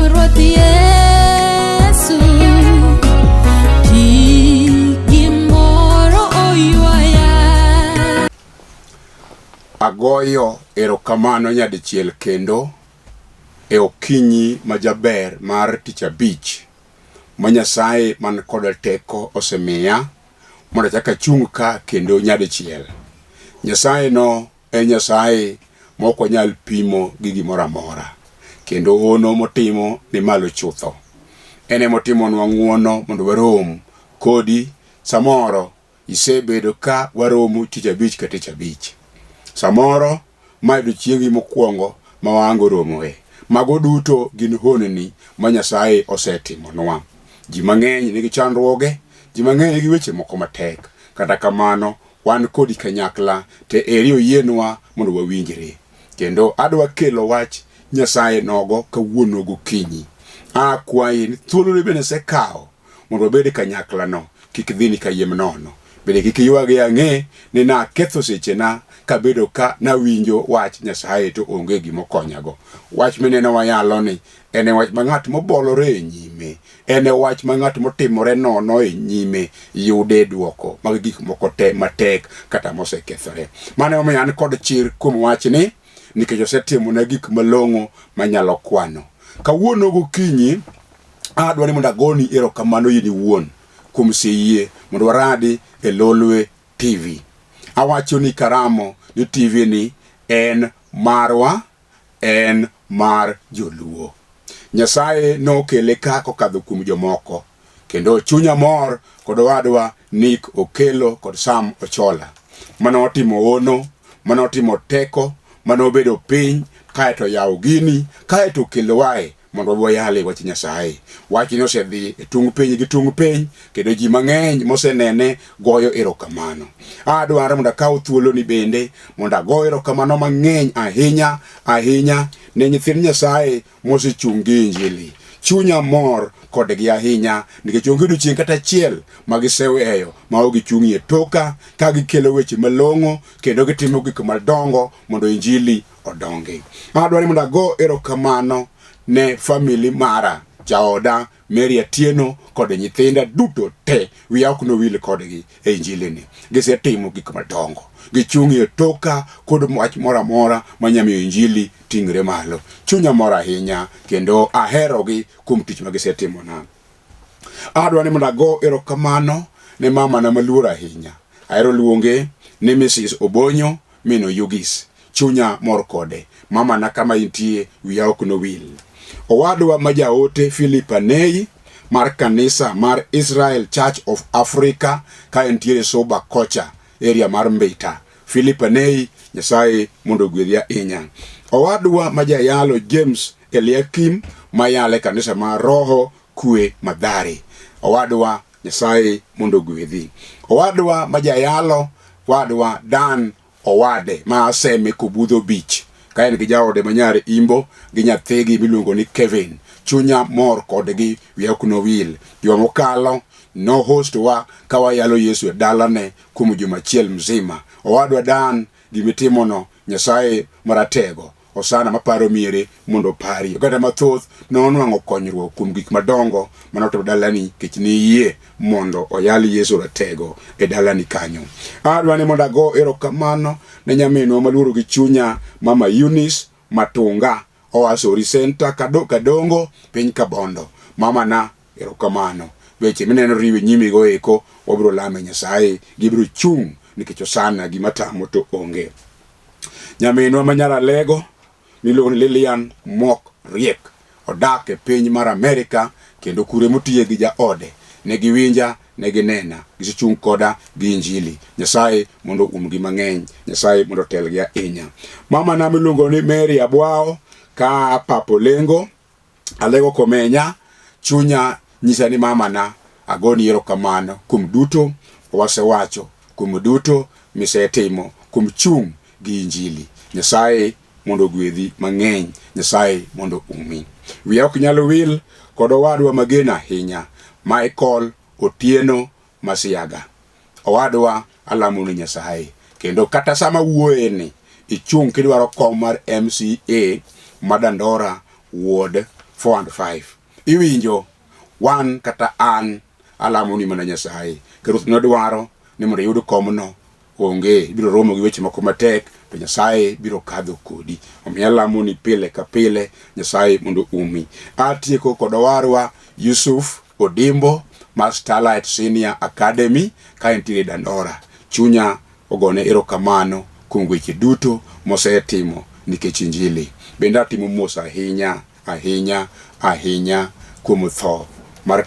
Ruoth Yesu, gimoro oywaya. Agoyo erokamano nyadichiel kendo e okinyi majaber mar tich abich ma Nyasaye man kod teko osemiya mondo achak achung ka kendo nyadichiel. Nyasaye no en Nyasaye mok onyal pimo gi gimoro amora, kendo ono motimo ni malo chutho. Ene motimonwa ng'uono mondo warom kodi. Samoro isebedo ka waromo tich abich ka tich abich, samoro mayudo chiengi mokwongo ma wango romoe. Mago duto gin honni ma Nyasaye osetimonwa. Ji mang'eny nigi chandruoge, ji mang'eny nigi weche moko matek. Kata kamano wan kodi kanyakla te eri oyienwa mondo wawinjre. Kendo adwa kelo wach Nyasaye nogo kawuono gokinyi. Akwayi ni thuolo bende sekao mondo wabed kanyakla no, kik dhini kayiem nono. Bende kik ywagi ang'e ni naketho sechena kabedo ka nawinjo wach Nyasaye to onge gimokonyago. Wach mineno wayalo ni ene wach ma ng'at mobolore e nyime, ene wach ma ng'at motimore nono e nyime yude duoko mag gik moko te matek kata mosekethore. Mane omiyo an kod chir kuom wach ni, nikech osetimona gik malong'o manyalo kwano. Kawuono gokinyi adwa ni mondo agoni erokamano in iwuon kuom seyie mondo waradi e Lolwe TV. Awacho ni karamo ni TV ni en marwa, en mar joluo. Nyasaye nokele ka kokadho kuom jomoko, kendo chunya mor kod owadwa Nick Okelo kod Sam Ochola manotimo ono, manotimo teko, manobedo piny kaeto yawo gini kaeto kelo wae mondo wayale wach Nyasaye. Wach ni osedhi e tung piny gi tung piny, kendo ji mang'eny mosenene goyo erokamano. Adwaro mondo akaw thuolo ni bende mondo agoyo erokamano mang'eny ahinya ne nyithind Nyasaye mosechungi Injili. Chunya mor kodgi ahinya nikech onge odiochieng' kata achiel ma giseweyo ma ok gichung'ie toka ka gikelo weche malong'o kendo gitimo gik madongo mondo Injili odongi. Adwaro ni mondo ago erokamano ne family mara, jaoda Mary Atieno kod nyithinda duto te. Wiya ok nowil kodgi e Injili ni. Gisetimo gik madongo, gichung'ie toka kod wach moro amora manyamiyo Injili tingre malo. Chunya mor ahinya kendo aherogi kuom tich ma gisetimona. Adwa ni mondo ago erokamano ne mama na maluor ahinya. Ahero luonge ni Mrs. Obonyo Mino Yugis. Chunya mor kode. Mama na kama intie wiya ok nowil. Owadwa majaote Philip Anei mar kanisa mar Israel Church of Africa ka entiere Soba Kocha area mar Mbita. Philip Anei, Nyasaye mondo gwedhi ahinya. Owadwa majayalo James Eliakim mayale kanisa mar Roho Kwe Madhari. Owadwa Nyasaye mondo gwedhi. Owadwa majayalo wadwa Dan Owade ma aseme Kubudho Beach ka en gi jaode manyare Imbo gi nyathigi miluongo ni Kevin. Chunya mor kodgi, wiya ok nowil. Juma mokalo no host wa ka wayalo Yesu e dalane kuom juma achiel mzima. Owadwa Dan gimitimono Nyasaye maratego osana maparo miere mondo pari. Oganda mathoth nonwang'o konyruok kuom gik madongo manotimo dalani kech ni yie mondo oyal Yesu ratego e dalani kanyo. Adwa ni mondo ago erokamano ne nyaminwa maluoro gi chunya Mama Eunice Matunga Oasori Center Kadongo piny Kabondo. Mama na erokamano. Weche mineno riwe nyimigo eko wabiro lame Nyasaye, gibiro chung nikech osana gimatamo to onge. Nyaminwa manyara lego miluongo ni Lilian Mok Riek odak e piny mar Amerika kendo kure motiye gi jaode. Ne giwinja, ne ginena, gisechung koda gi Injili. Nyasaye mondo umgi mang'eny, Nyasaye mondo telgi ahinya. Mama na miluongo ni Mary Abwao ka Papo Lengo Alego Komenya. Chunya nyisa ni mama na agoni erokamano kuom duto wasewacho, kuom duto misetimo, kuom chung gi Injili. Nyasaye mondo gwedhi mang'eny, Nyasaye mondo umi. Wiya ok nyalo wil kod owadwa magena ahinya Michael Otieno Masiaga. Owadwa alamo ni Nyasaye, kendo kata sama wuoye ni ichung kidwaro kom mar MCA Madandora Ward 4 and 5. Iwinjo wan kata an alamo ni mana Nyasaye. Ruoth nodwaro ni mondo yud komno onge biro romo gi weche moko matek to Nyasaye biro kadho kodi. Omiyo alamo ni pile ka pile Nyasaye mondo umi. Atieko kod owarwa Yusuf Odimbo mar Starlight Senior Academy ka entiere Dandora. Chunya ogone erokamano kuom weche duto mosetimo nikech Injili. Bende atimo mos ahinya kuom tho mar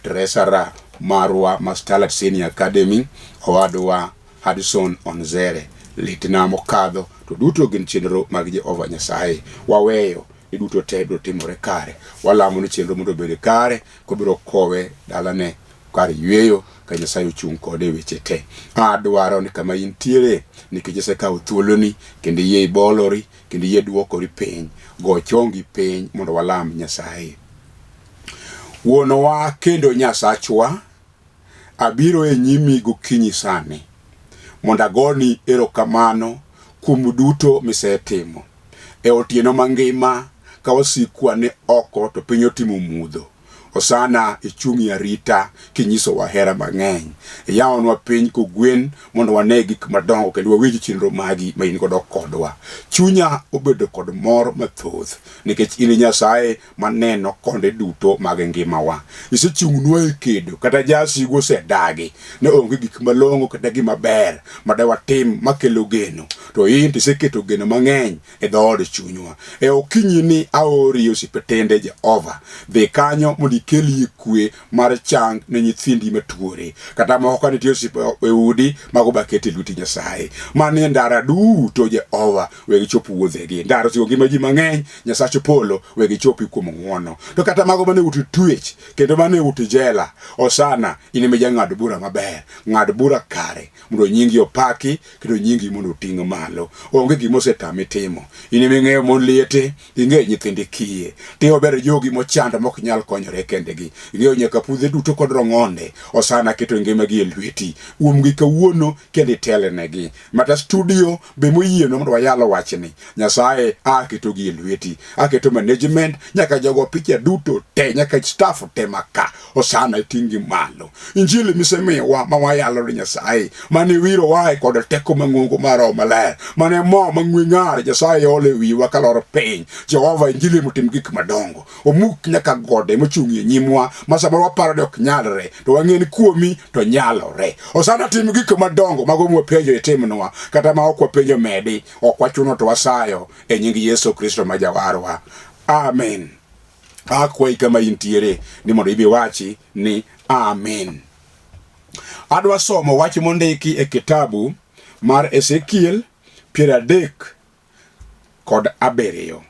Tresara marwa mar Starlight Senior Academy, owadwa Hudson Onzere. Litna mokadho to duto gin chenro mag Jehova Nyasaye. Waweyo duto te biro timore kare. Walamo ni chenro mondo bed kare ko biro kowe dalane kare yweyo ka Nyasaye ochung' kode weche te. Adwaro ni kama intiere nikech isekawo thuoloni kendo yie bolori kendo yie duokori piny, go chongi piny mondo walam Nyasaye. Wuonwa kendo Nyasachwa, abiro e nyimi gokinyi sani mondo agoni erokamano kuom duto misetimo e otieno mangima ka wasikwa ni oko to piny otimo mudho. Osana ichungi arita kinyiso wahera mang'eny. Yaonwa piny kogwen mondo wane gik madongo kendo wawinj chenro magi ma in godo kodwa. Chunya obedo kod mor mathoth nikech in Nyasaye maneno konde duto mag ngimawa. Isechung'nwa e kedo kata jasigu osedagi ne onge gik malong'o kata gima ber madawatim makelo geno, to in tiseketo geno mang'eny e dhood chunywa. E okinyi ni aori osipetende Jehova, dhi kanyo mondo ikeli kwe mar chang ne nyithindi matuore kata moko nitie osipe e udi mago bakete luti Nyasaye. Mane ndara duto Jehova wegi chop wuodhegi. Ndara sigo gima ji mang'eny Nyasache polo wegi chopi kuom ng'wono. To kata mago mane uti twech kendo mane uti jela, osana inimeja ng'ad bura maber, ng'ad bura kare mondo nyingi opaki kendo nyingi mondo oting' malo. Onge gima osetami timo. Iniming'eyo mon liete, ing'e nyithindi kiye. Tiyo ber jogi mochando mok nyal konyore kendegi. Ing'eyo nyaka pudhe duto kod rong'onde. Osana keto ngimagi e lweti. Uomgi kawuono kendo itelenegi. Mata studio be moyieno mondo wayalo wachni. Nyasaye aketogi e lweti. Aketo management nyaka jogo picha duto te, nyaka staff te maka. Osana iting'i malo. Injili misemiwa ma wayalo ni Nyasaye. Mane wiro wae kod teko mang'ongo mar Roho Maler. Mane mo mang'we ng'ar Nyasaye ole wiwa kalor piny. Jehova Injili motim gik madongo. Omuk nyaka gode mochung'ie nyimwa ma samoro waparo ni ok nyalre, to wang'e ni kuomi to nyalore. Osana tim gik madongo mago mwapenjo itimnwa kata ma ok wapenjo medi, ok wachuno to wasayo e nying Yesu Kristo ma Jawarwa. Amen. Akwayi kama intiere ni mondo ibi wachi ni amen. Adwa somo wach mondiki e kitabu mar Ezekiel 37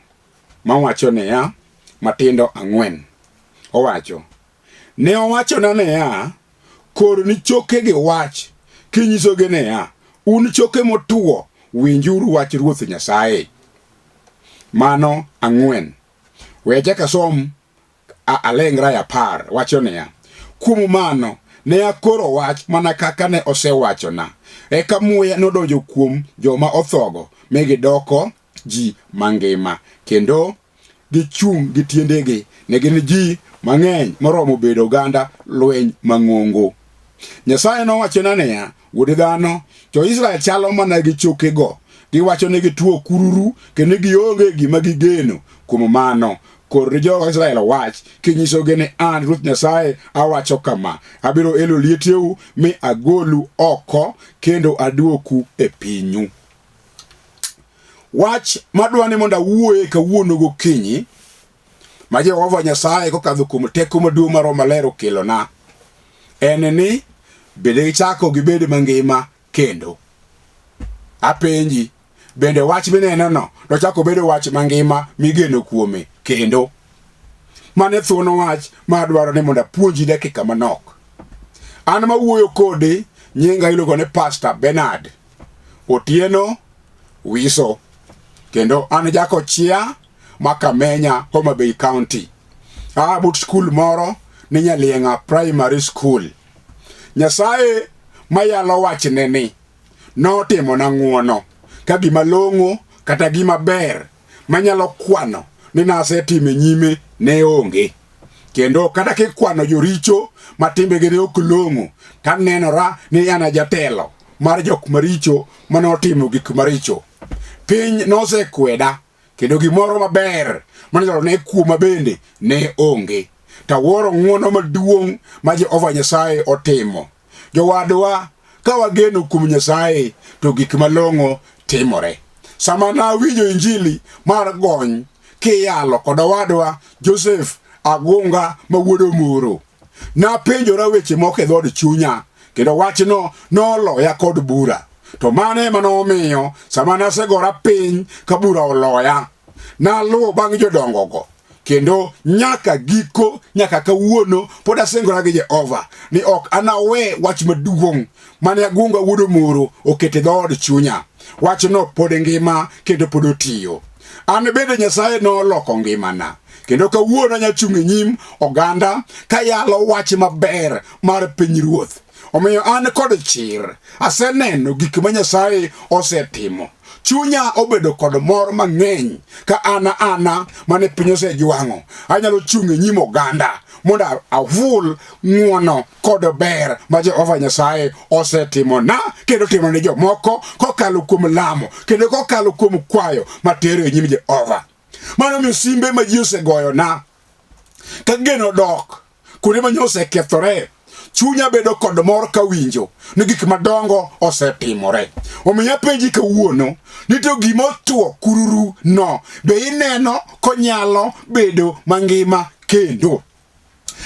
mawacho niya, matindo 4. Owacho, ne owachona niya, kor ni chokegi wach kinyisogi niya, un choke motwo, winjuru wach Ruoth Nyasaye. Mano 4. Weche kasom alengra ya par, wacho niya, kuom mano ne akoro wach mana kaka ne osewachona. Eka muya nodonjo kuom joma othogo mi gidoko ji mangima kendo gichung' gi tiendegi. Ne gin ji mang'eny moromo bedo oganda lweny mang'ongo. Nyasaye nowachona niya, wuod dhano, jo-Israel chalo mana gi chokego. Giwacho ni gituo kururu kendo gionge gima gigeno. Kuom mano kor ni jo-Israel wach kinyisogi ni an Ruoth Nyasaye awacho kama, abiro elo lieteu mi agolu oko kendo aduoku e pinyu. Wach madwani mondo awuoye kawuono gokinyi ma Jehova Nyasaye kokadho kuom teko maduong' mar Roho Maler okelona en ni bende gichako gibed mangima kendo. Apenji, bende wach minenono dochako bedo wach mangima migeno kuome kendo? Mane thuono wach ma dwaro ni mondo apuonji dakika manok. An mawuoyo kode nyinga iluongo ni Pastor Benard Otieno Wiso, kendo an jako chia Makamenya, Homa Bay County. But school moro ni Nyalienga Primary School. Nyasaye mayalo wachne ni notimo na ng'uono ka gima long'o kata gima ber manyalo kwano ni nasetime nyime ne onge. Kendo kata kikwano joricho matimbegi ne ok long'o, tanenora ni an jatelo mar jok maricho manotimo gik maricho. Piny nosekweda, kendo gimoro maber manonyalo ne kuoma bende ne onge. Tawuoro ng'wono maduong' ma Jehova Nyasaye otimo. Jowadwa, ka wageno kuom Nyasaye to gik malong'o timore. Sama nawinjo injili mar gony kiyalo kod owadwa Joseph Agunga ma wuod Omoro, napenjora weche moko e dhood chunya, kendo wachno noloya kod bura. To mano ema nomiyo sama nasegora piny ka bura oloya, naluwo bang' jodongogo, kendo nyaka giko, nyaka kawuono pod asingora gi Jehova ni ok anawe wach maduong' mane Agunga wuod Omoro okete dhood chunya. Wachno pod ngima kendo pod otiyo. An bende Nyasaye noloko ngimana, kendo kawuono anyachung' e nyim oganda kayalo wach maber mar pinyruoth. Omiyo an kod chir aseneno gik ma Nyasaye osetimo. Chunya obedo kod mor mang'eny ka ana mane piny osejwang'o anyalo chung' e nyim oganda mondo ahul ng'wono kod ber ma Jehova Nyasaye osetimo na kendo timo ne jomoko kokalo kuom lamo kendo kokalo kuom kwayo matero e nyim Jehova. Mano miyo simbe ma ji osegoyo na ka geno dok kuonde ma osekethore, chunya bedo kod mor kawinjo ni gik madongo osetimore. Omiyo apenji kawuono ni to gima otwo kururu no be ineno konyalo bedo mangima kendo?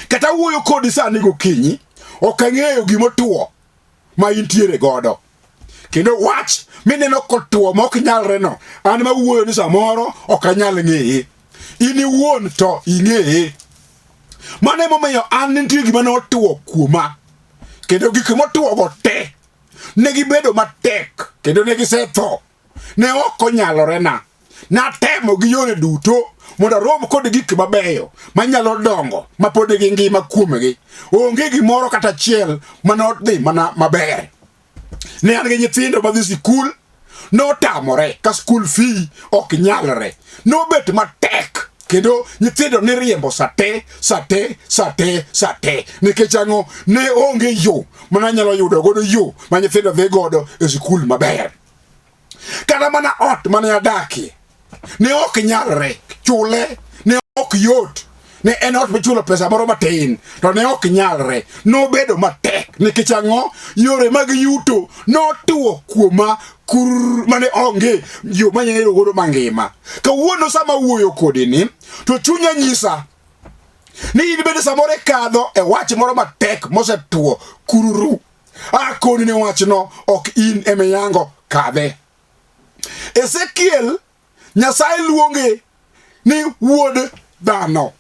Kata wuoyo kodi sani gokinyi ok ang'eyo gima otwo ma intiere godo, kendo wach mineno kotwo ma ok nyalre no, an ma wuoyo ni samoro ok anyal ng'eye, in iwuon to ing'eye. Mano emomiyo an nitie gima notwo kuoma, kendo gik motwogo te negibedo matek kendo negisetho, ne ok onyalorena. Natemo gi yore duto mondo arom kod gik mabeyo manyalo dongo ma pod gi ngima kuomgi. Onge gimoro kata achiel manodhi mana maber. Ne an gi nyithindo madhi sikul, notamore ka skul fee ok nyalre, nobet matek, kendo nyithindo ne riembo sate nikech ang'o? Ne onge yo mana nyalo yudo godo yo ma nyithindo dhi godo e sikul maber. Kata mana ot mane adakie ne ok nyalre, chule ne ok yot, ne en ot michulo pesa moro matin, to ne ok nyalre, nobedo matek nikech ang'o? Yore mag yuto notuo kuoma mane onge yo manyalo godo mangima. Kawuono sama wuoyo kodi ni to chunya nyisa ni in bende samoro kadho e wach moro matek mosetuo kururu. Akoni ne wachno ok in emeyango kadhe. Ezekiel, Nyasaye luonge ni wuod dhano,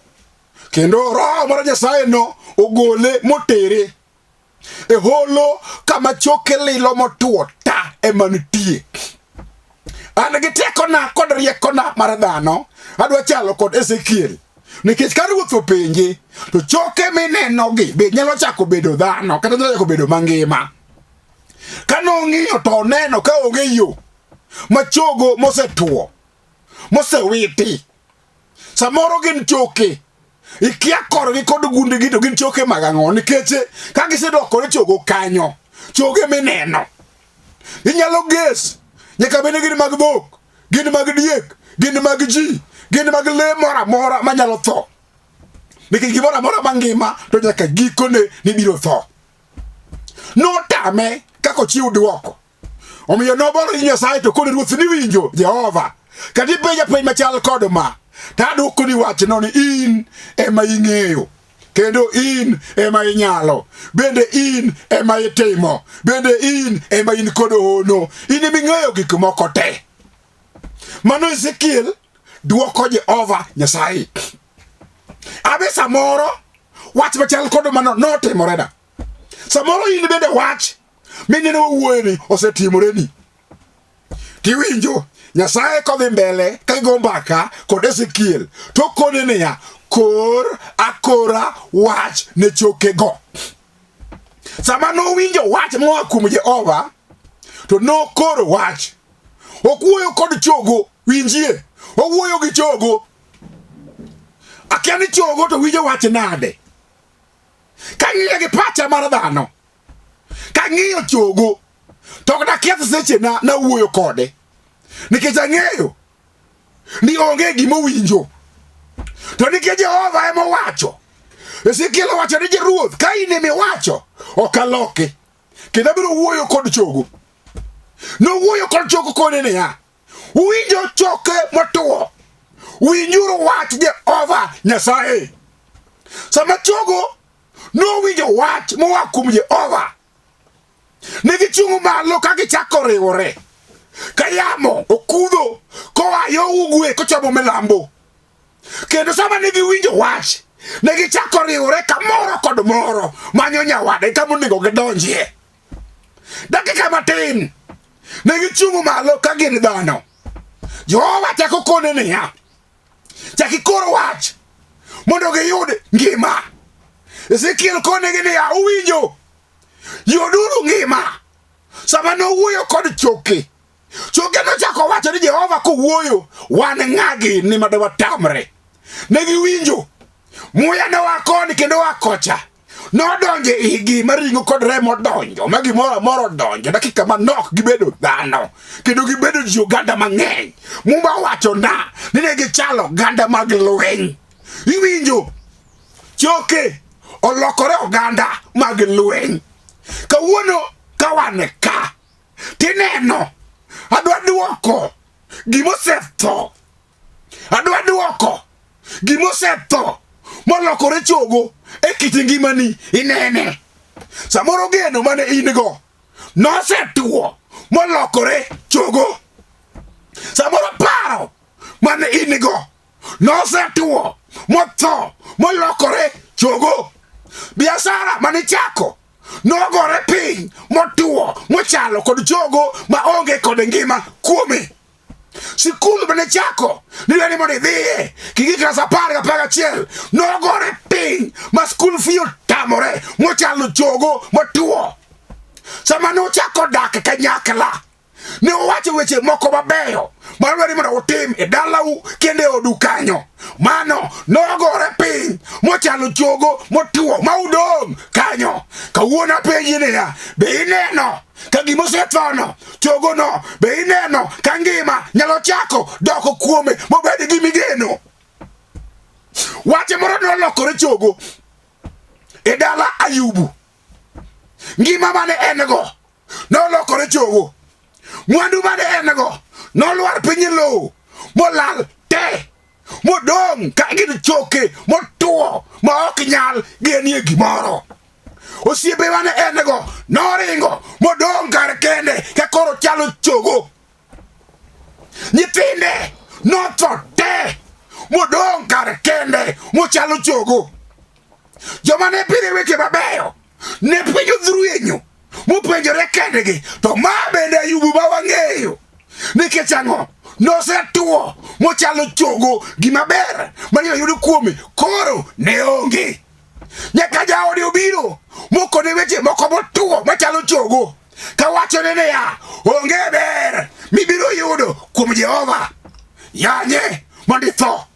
kendo roho mar Nyasaye no ogole motere e holo kama choke lilo motuo ta emanitie. An gi tekona kod riekona mar dhano adwa chalo kod Ezekiel, nikech ka Ruoth openje to choke minenogi be nyalo chako bedo dhano kata nyalo chako bedo mangima. Ka nong'iyo to oneno ka onge yo machogo mosetuo, mosewiti. Samoro gin choke ikia korgi kod gundegi to gin choke mag ang'o, nikech ka gisedokore chogo kanyo, choge mineno inyalo ges nyaka bende gin mag dhok, gin mag diek, gin mag ji, gin mag le mora mora manyalo tho, nikech gimora mora mangima to nyaka gikone ni biro tho. Notame kako chiw duoko, omiyo nobolo ni Nyasaye to kod Ruoth ni winjo Jehova kata ipenja penj machal kod ma, taduoko ni wachno ni in ema ing'eyo, kendo in ema inyalo, bende in ema itimo, bende in ema in kod hono, in ema ing'eyo gik moko te. Mano Ezekiel duoko Jehova Nyasaye. Abe samoro wach machal kod mano notimorena. Samoro in bende wach mineno wuoyeni osetimoreni, tiwinjo Nyasaye kodhi mbele ka go mbaka kod Ezekiel to kone niya, kor akora wach ne chokego. Sama nowinjo wach moa kuom Jehova to nokoro wach. Ok wuoyo kod chogo, winjie, owuoyo gi chogo. akia ni chogo to winjo wach nade. Ka ng'iyo gi pacha mar dhano, ka ng'iyo chogo, to ok naketh seche na wuoyo kode, nikech ang'eyo ni onge gima owinjo. To nikech Jehova ema owacho, Ezekiel owacho ni Ruoth, ka in ema iwacho, ok aloki. Kendo abiro wuoyo kod chogo. Nowuoyo kod chogo kone niya, uwinjo choke motwo, winjuru wach Jehova Nyasaye. Sama chogo nowinjo wach moa kuom Jehova, negichung'o malo ka gichako riwore, ka yamo okudho koa yo ugwe kochomo milambo. Kendo sama negiwinjo wach, negichako riwore kamoro kod moro manyo nyawade kama onego gidonjie. Dakika matin negichung'o malo ka gin dhano. Jehova chako kone niya, chaki koro wach mondo giyud ngima. Ezekiel konegi niya, uwinjo, yuduru ngima. Sama nowuoyo kod choke, choke nochako wacho ni Jehova kowuoyo, wan ng'agi ni madawatamre. Negiwinjo, muya noa koni kendo oa kocha, nodonje igi maringo kod remo donjo, ma gimoro amora donjo. Dakika manok gibedo dhano, kendo gibedo ji oganda mang'eny. Mumba wacho na ni ne gichalo oganda mag lweny. Iwinjo, choke olokore oganda mag lweny. Kawuono kawane ka, tineno, adwa duoko gimosetho. Adwa duoko gimosetho molokore chogo e kit ngimani inene. Samoro geno mane in go nosetuo molokore chogo. Samoro paro mane in go nosetuo motho molokore chogo. Biashara mane chako nogore piny motuo mochalo kod chogo ma onge kod ngima kuome. Sikul mane chako nidwani mondo idhiye kigi klas 11 nogore piny ma skul fee otamore mochalo chogo motuo. Sama nochako dak kanyakla, ne owacho weche moko mabeyo madwani mondo utim e dalau kendo e odu kanyo. Mano nogore piny mochalo chogo motuo ma udong' kanyo. Kawuono apenji niya, be ineno ka gimosethono chogo no, be ineno ka ngima nyalo chako doko kuome mobed gi migeno? Wache moro nolokore chogo e dala Ayubu. Ngima mane en go nolokore chogo. Mwandu mane en go nolwar piny lowo molal te, modong' ka gin choke motuo ma ok nyal genie gimoro. Osiepe mane en go noringo modong' kar kende ka koro chalo chogo. Nyithinde notho te modong' kar kende mochalo chogo. Joma ne pidhe weche mabeyo ne penjo dhruenyo mopenjore kendgi, to ma bende Ayubu ma wang'eyo. Nikech ang'o? Nosetuo mochalo chogo, gima ber mane yudo kuome koro ne onge. Nyaka jaode obiro mokone weche moko motuo machalo chogo, kawachone niya, onge ber mibiro yudo kuom Jehova, yanye mondo itho.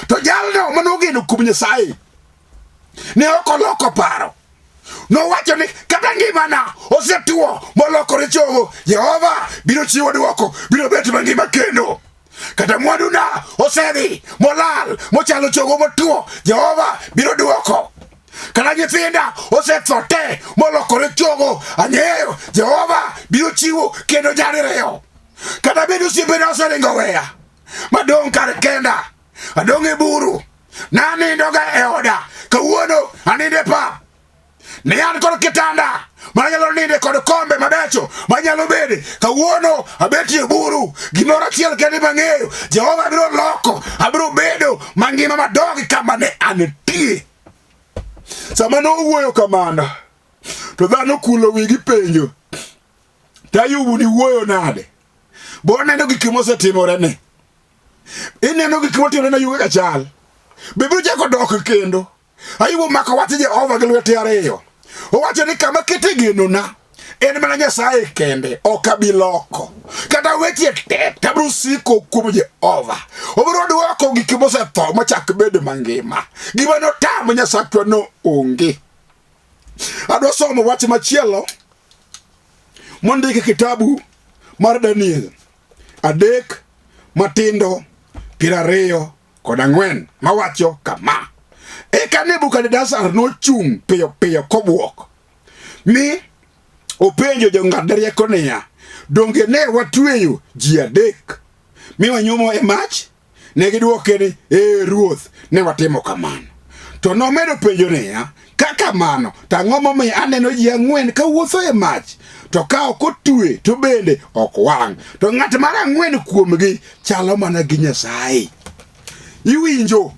To jalno manogeno kuom Nyasaye ne ok oloko paro. Nowacho ni kata ngimana osetuo molokore chogo, Jehova biro chiwo duoko, biro bet mangima kendo. Kata mwanduna osedhi molal mochalo chogo motuo, Jehova biro duoko. Kata nyithinda osetho te molokore chogo, ang'eyo Jehova biro chiwo kendo nyadiriyo. Kata bedo osiepena oseringo weya madong' kar kenda, adong' e buru, nanindoga e oda, kawuono aninde pa. Ne an kod kitanda manyalo ninde kod kombe mabecho manyalo bede, kawuono abeti e buru. Gimoro achiel kende mang'eyo, Jehova biro loko, abiro bedo mangima madogi kama ne antie. Sama nowuoyo kamano, to dhano kulo wigi penjo, to Ayubu ni wuoyo nade? Bo neno gik mosetimorene. Ineno gik motimorene Ayubu kaka chal. Be biro chako dok kendo? Ayubu mako wach Jehova gi lwete ariyo. Owacho ni kama kete genona en mana Nyasaye kende okabiloko kata weche tek tabro siko kuom Jehova obro duoko gik mosetho machak bed mangima gima notamo Nyasachwa no onge. Adwa somo wach machielo mondiki kitabu mar Daniel 3 matindo 24 mawacho kama: Eka Nebukadnezar nochung' piyo piyo kobuok mi openjo jong'ad rieko niya, donge ne watweyo ji 3 mi wanyumo e mach? Negidwoke ni Ruoth, ne watimo kamano. To nomedo penjo niya, ka kamano tang'o momiyo aneno ji 4 kawuotho e mach to ka ok otwe to bende ok wang', to ng'at mar 4 kuomgi chalo mana gi Nyasaye. Iwinjo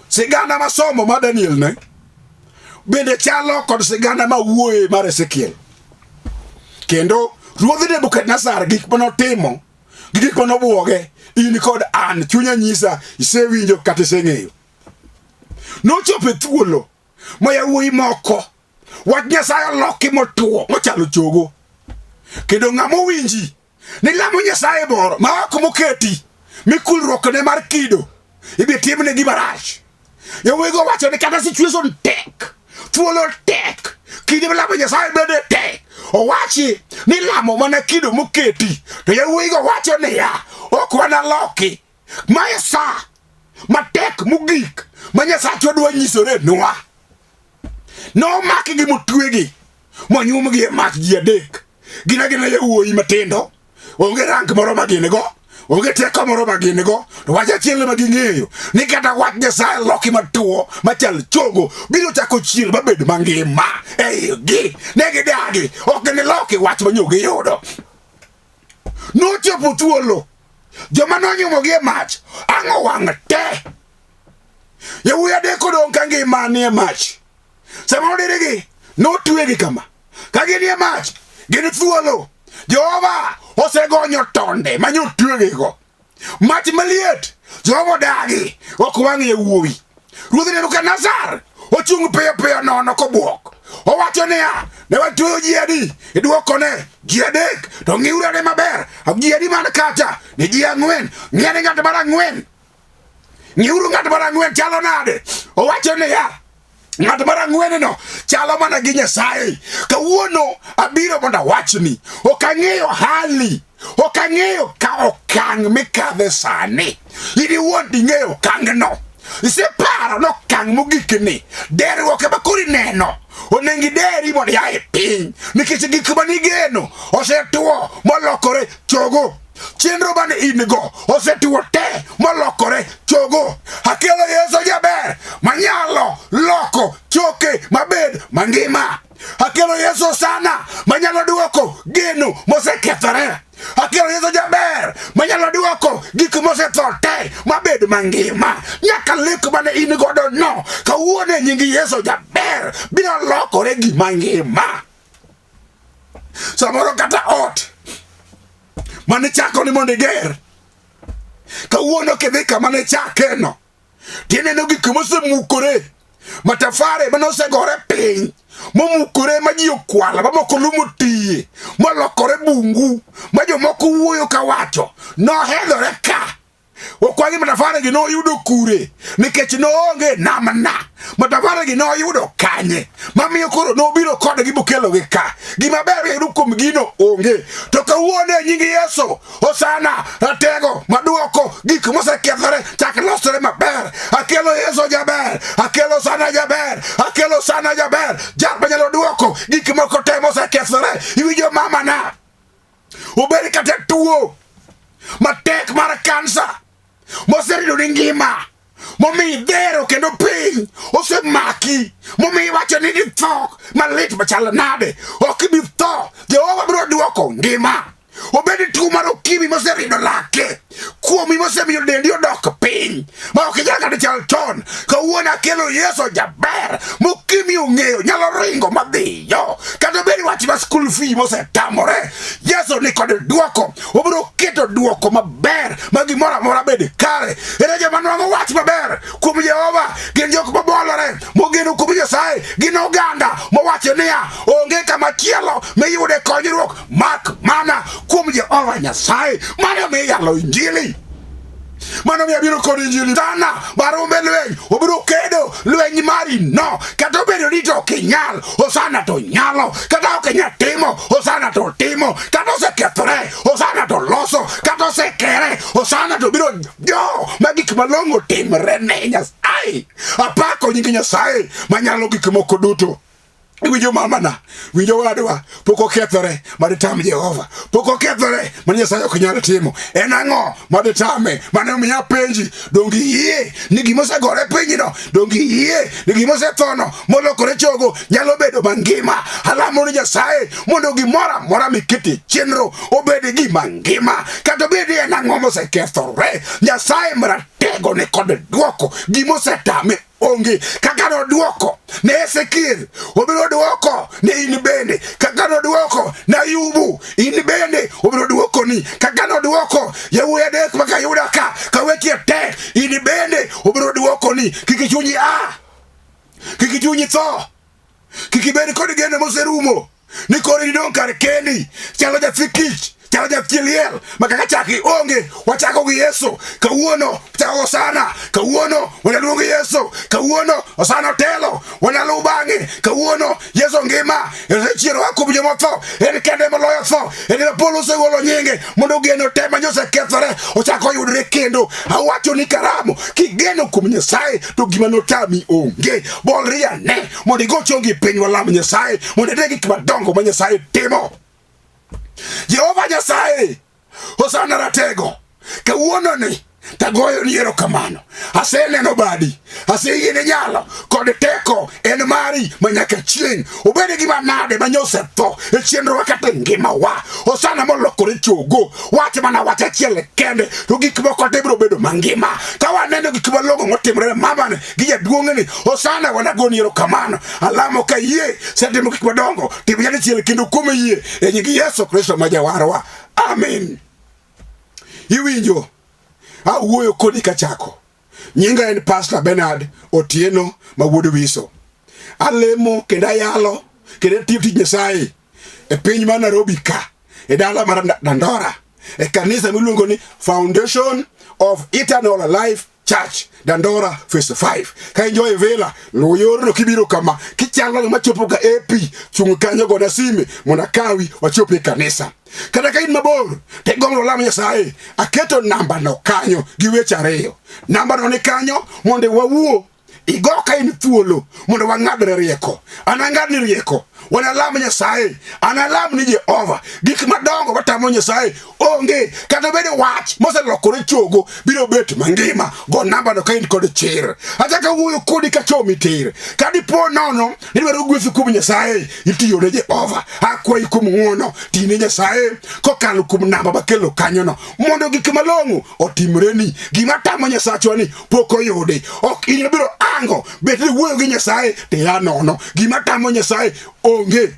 sigana masomo ma Daniel ne bende chalo kod sigana ma wuoye mar Ezekiel. Kendo Ruoth Nebukadnezar gik manotimo gik manobuoge in kod an chunya nyisa isewinjo kata iseng'eyo. Nochopo thuolo ma yawuoyi moko wach Nyasaye loki motwo mochalo chogo. Kendo ng'amo winji ni lamo Nyasaye moro ma ok moketi mikulruokne mar kido ibi timne gima rach. Yawuoyigo wacho ni kata situation tek, thuolo tek, kinde lamo Nyasaye bende tek. Owachi ni lamo mana kido moketi, to yawuoyigo wacho niya, ok wanaloki. Mae sa matek mogik ma Nyasachwa dwa nyisore nwa. Nomaki gi motwegi monyumgi e mach ji 3. Gina yawuoyi matindo, onge rank moro ma gin go, onge teko moro ma gin go, to wach achiel ma ging'eyo ni kata wach Nyasaye loki matuo machal chogo biro chako chiel mabed mangima eigi. Negidagi ok giniloki wach manyogi yudo. Nochopo thuolo joma nonyumogi e mach ang'o wang' te. Yawuoyi 3 odong' ka ngima ni e mach. Sama dirigi notwegi kama ka gin e mach gin thuolo. Jehova osegonyo tonde manyotwegigo. Mach maliet Jehova odagi ok wang' yawuoyi. Ruoth Nebukadnezar ochung' piyo piyo nono kobuok. Owacho niya, ne watweyo ji 3, idwokone ji 3, to ng'iurane maber ji 3 man kacha ni ji 4. Ng'iyane ng'at mar 4, ng'iuru ng'at mar 4 chalo nade. Owacho niya, ng'at mar 4 no chalo mana gi Nyasaye. Kawuono abiro mondo awachni, ok ang'eyo hali, ok ang'eyo ka okang' mikadhe sani. Ini wuon ing'eyo okang'no. Iseparo n'okang' mogikni derruok ema koro ineno onengi deri mondo ia e piny nikech gik manigeno osetuo molokore chogo. Chenro mane in go osetuo te molokore chogo. Akelo Yesu jaber manyalo loko choke mabed mangima. Akelo Yesu sana manyalo duoko geno mosekethore. Akelo Yesu jaber manyalo duoko gik mosetho te mabed mangima. Nyaka lek mane in godo no kawuono nying Yesu jaber biro lokore gi mangima. Samoro kata ot mane chako ni mondo iger, kawuono kidhi kama ne chake no tineno gik mosemukore, matafare manosegore piny momukore ma ji okwala mamoko lumo tiye molokore bungu ma jomoko wuoyo kawacho nohedhore ka. Okwagi matafare gi noyudo kure nikech noonge namna. Matafare gi noyudo kanye mamiyo koro nobiro kodgi bokelogi ka. Gima ber yudo kuom gino onge. To kawuono e nying Yesu osana ratego maduoko gik mosekethore chak losore maber. Akelo Yesu jaber, akelo sana jaber, akelo sana jaber. Jal manyalo duoko gik moko te mosekethore. Iwinjo mama na obed kata tuo matek mar kansa moserido ni ngima, momi dhero kendo piny osemaki, momi wacho ni ditho malit machal nade. Ok ibi tho, Jehova biro duoko ngima. Obedi tuo mar okimi moserido lake, kuomi mosemiyo dendi odok piny ma ok inyal kata chal chon. Kawuono akelo Yesu jaber mokimi ong'eyo nyalo ringo madhiyo. Kata bedi wach ma school fee mosetamore, Yesu ni kod duoko. Obiro keto duoko maber ma gimoro amora bed kare. Ere joma nwang'o wach maber kuom Jehova gin jok mabolore mogeno kuom Nyasaye, gin oganda mowacho niya, onge kama machielo miyude konyruok mak mana kuom Jehova Nyasaye mane miyalo injili. Mano miya biro kod injili tana barumbe lweny obiro kedo lweny mari no kata obedo ni to okinyal osana to nyalo kata okinyal timo osana to timo kata osekethore osana to loso kata osekere osana to biro jo magik malong'o timre ne Nyasaye. Apako nying Nyasaye manyalo gik moko duto. Winjo mamana, winjo wadwa, pok okethore maditam Jehova, pok okethore mane Nyasaye ok nyal timo. En ang'o maditame mane omiya penji, dongi yie ni gima osegore pinyno, dongi yie ni gima osethono molokore chogo nyalo bedo mangima. Alamo ni Nyasaye mondo gimoro amora mikete chenro obed gima ngima, kata obed en ang'o mosekethore. Nyasaye maratego ne kod duoko gima osetame onge. Kaka noduoko ne Ezekiel obiro duoko ne in bende. Kaka noduoko na Ayubu in bende obiro duoko ni. Kaka noduoko yawuoyi adek maka yuda ka weche tek in bende obiro duoko ni. Kik chunyi kik chunyi tho, kik ibed kod geno moserumo ni koro idong' kar kendi chalo jathi kich, chalo jathi liel makaka chaki onge. Wachako gi Yesu kawuono, chako Osana kawuono, wanaluongo Yesu kawuono, Osana telo wanaluw bang'e kawuono. Yesu ngima, osechiero wa kuom joma otho, en kende moloyo tho. En Polo osegolo nyinge mondo geno te ma osekethore ochako yudre kendo. Awacho ni karamo kigeno kuom Nyasaye to gima notami onge. Bolri ane mondo igo chongi piny walam Nyasaye mondo ine gik madongo ma Nyasaye timo. Jehova Nyasaye Osana ratego kawuono ni tagoyo ni erokamano. Aseneno badi, aseyiene nyalo kod teko en mari manyaka chieng'. Obed gima nade manyosetho e chenro kata ngima wa. Osana molokore chogo wach mana wach achiel kende to gik moko te biro bedo mangima. Ka waneno gik malong'o motimre mamane gi jaduong'ni Osana wanagoni erokamano. Alamo ka yie setimo gik madongo tim nyadichiel kendo kuom yie e nying Yesu Kristo ma Jawarwa. Amen. Iwinjo awuoyo kodi kachako. Nyinga en Pastor Benard Otieno ma wuod Wiso. Alemo kendo ayalo kendo tiyo tij Nyasaye e piny mar Nairobi ka e dala mar Dandora e kanisa miluongo ni Foundation of Eternal Life Church Dandora Phase 5. Ka injo e vela luwo yorno kibiro kama kichalo machopo ka AP chung' kanyo goda sime mondo kawi wachopo e kanisa. Kata ka in mabor te gombo lamo Nyasaye, aketo namba no kanyo gi weche ariyo. Namba no ni kanyo mondo wawuo igo ka in thuolo mondo wang'adre rieko. Anang'adni rieko wanalam Nyasaye, analam ni Jehova. Gik madongo watamo Nyasaye onge, kata bedo wach moselokore chogo biro bet mangima. Go namba no ka in kod chir. Achaka wuoyo kodi ka chomi tir. Kadipo nono nidwaro gweth kuom Nyasaye itiyo ne Jehova. Akwayi kuom ng'uono tine Nyasaye kokalo kuom namba bakelo kanyo no mondo gik malong'o otimreni. Gima tamo Nyasachwa ni pok oyude. Ok in biro ango bet ni wuoyo gi Nyasaye te ya nono. Gima tamo Nyasaye onge.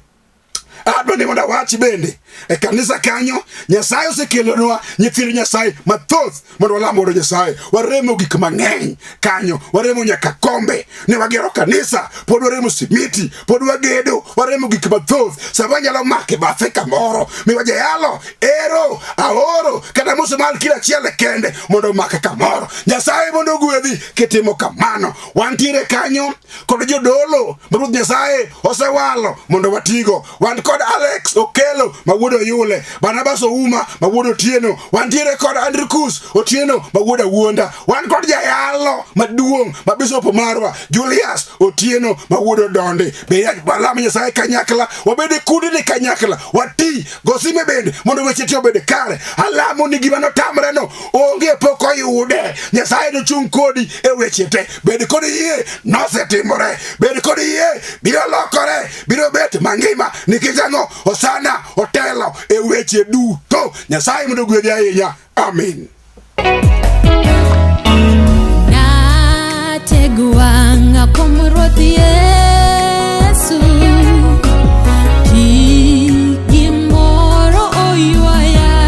Adwani mondo wach bende e kanisa kanyo Nyasaye osekelonwa nyithind Nyasaye mathoth mondo walamo Nyasaye. Waremo gik mang'eny kanyo, waremo nyaka kombe ne wagero kanisa, pod waremo simiti, pod wagedo, waremo gik mathoth. Sama nyalo make bathe kamoro miwaje yalo ero aoro kata musumal kila chiel kende mondo make kamoro. Nyasaye mondo gwedhi kitimo kamano. Wantiere kanyo kod jodolo Ruoth Nyasaye osewalo mondo watigo. Wan kod Alex Okelo ma wuod Oyule, Barnabas Ouma ma wuod Otieno, wantiere kod Andrews Otieno ma wuod Awuonda, wan kod jayalo maduong' ma Bishop marwa Julius Otieno ma wuod Odonde. Be walamo Nyasaye kanyakla, wabede kundi ni kanyakla, wati gosime bende mondo weche ti obed kare. Alamo ni gima notamre no onge pok oyude. Nyasaye no chung' kodi e weche te. Bed kod yie nosetimore, bed kod yie biro lokore, biro bet mangima nikech ang'o Osana otelo e weche duto. Nyasaye mondo gwedhi ahinya. Amen.